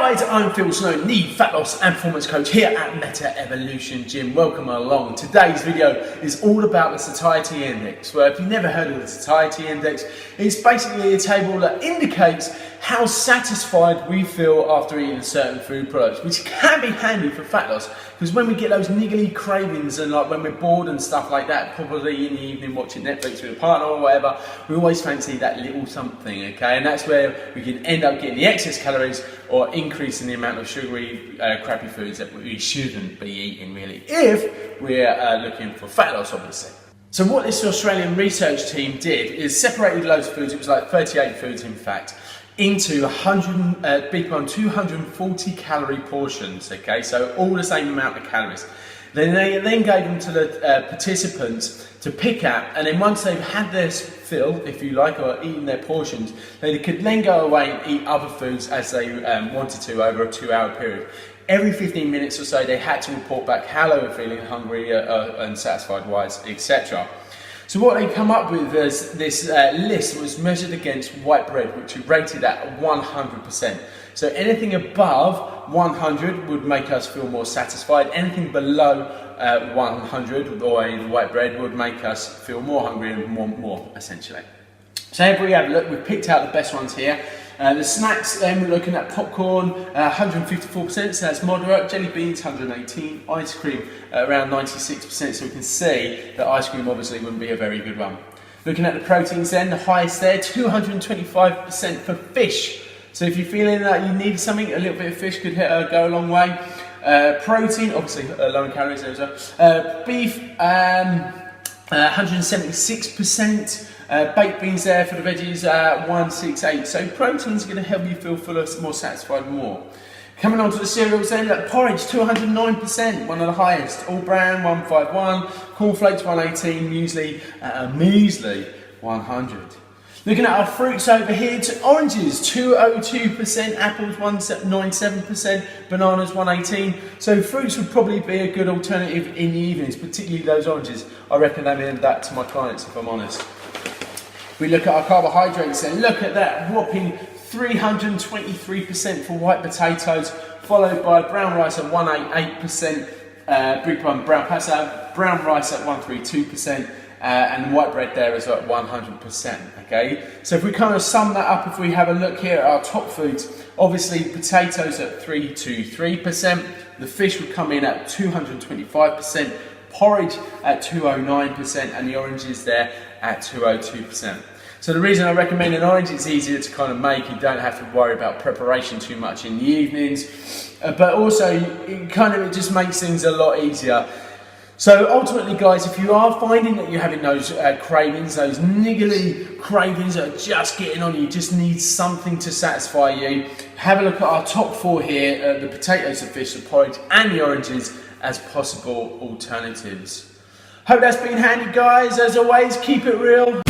guys, I'm Snowden, the fat loss and performance coach here at Meta Evolution Gym. Welcome along. Today's video is all about the Satiety Index. Well, if you've never heard of the Satiety Index, it's basically a table that indicates how satisfied we feel after eating a certain food product, which can be handy for fat loss, because when we get those niggly cravings and like when we're bored and stuff like that, probably in the evening watching Netflix with a partner or whatever, we always fancy that little something, okay? And that's where we can end up getting the excess calories or increasing the amount of sugary, crappy foods that we shouldn't be eating really, if we're looking for fat loss, obviously. So what this Australian research team did is separated loads of foods, it was like 38 foods in fact, into 240 calorie portions, okay, so all the same amount of calories. Then they gave them to the participants to pick at, and then once they've had their fill, if you like, or eaten their portions, they could then go away and eat other foods as they wanted to over a 2-hour period. Every 15 minutes or so they had to report back how they were feeling, hungry, unsatisfied wise, etc. So what they come up with is this list was measured against white bread, which we rated at 100%. So anything above 100 would make us feel more satisfied. Anything below 100, or the white bread, would make us feel more hungry and want more, essentially. So if we have a look, we've picked out the best ones here. The snacks, then we're looking at popcorn, 154%, so that's moderate. Jelly beans, 118. Ice cream, around 96%, so we can see that ice cream obviously wouldn't be a very good one. Looking at the proteins then, the highest there, 225% for fish. So if you're feeling that you need something, a little bit of fish could go a long way. Protein, obviously low in calories there as well. Beef, 176%. Baked beans there for the veggies, 168. So protein's going to help you feel fuller, more satisfied, more. Coming on to the cereals then, like porridge, 209%, one of the highest. All bran, 151. Cornflakes, 118. Muesli, a measly 100. Looking at our fruits over here, oranges, 202%, apples, 197%, bananas, 118. So fruits would probably be a good alternative in the evenings, particularly those oranges. I recommend that to my clients, if I'm honest. We look at our carbohydrates and look at that whopping 323% for white potatoes, followed by brown rice at 188%, brown pasta, brown rice at 132%, and white bread there is at 100%, okay? So if we kind of sum that up, if we have a look here at our top foods, obviously potatoes at 323%, the fish would come in at 225%, porridge at 209%, and the oranges there at 202%. So the reason I recommend an orange, it's easier to kind of make. You don't have to worry about preparation too much in the evenings, but also it just makes things a lot easier. So ultimately guys, if you are finding that you're having those cravings, those niggly cravings that are just getting on you, just need something to satisfy you, have a look at our top 4 here, the potatoes, the fish, the porridge and the oranges as possible alternatives. Hope that's been handy guys. As always, keep it real.